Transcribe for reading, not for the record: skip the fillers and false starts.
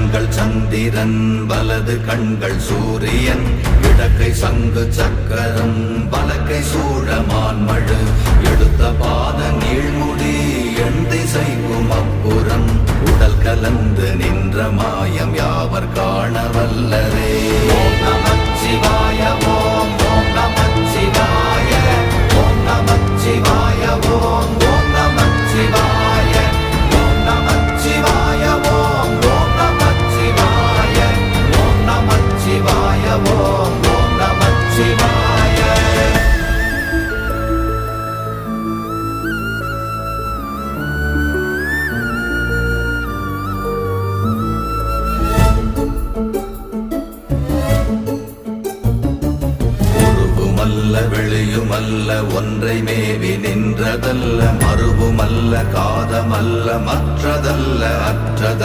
கண்கள் சந்திரன் வலது கண்கள் சூரியன் இடக்கை சங்கு சக்கரம் வலக்கை சூழமான்மழு எடுத்த பாத நீழ்முடி எண் திசைக்கும் அப்புறம் உடல் கலந்து நின்ற மாயம் யாவர் காண வல்லரே. ஓம் நமச்சிவாய ஓம் ஓம் நமச்சிவாய ஓம் நமச்சிவாய ஓம் ஓம் நமச்சிவாய ஓம் நமச்சிவாய ஓம் ஓம் நமச்சிவாய ஓம் நமச்சிவாய ஓம் ஓம் நமச்சிவாய. உருவுமல்ல வெளியுமல்ல ஒன்றை மேவி நின்றதல்ல மறுவுமல்ல காதமல்ல மற்றதல்ல அற்றதல்ல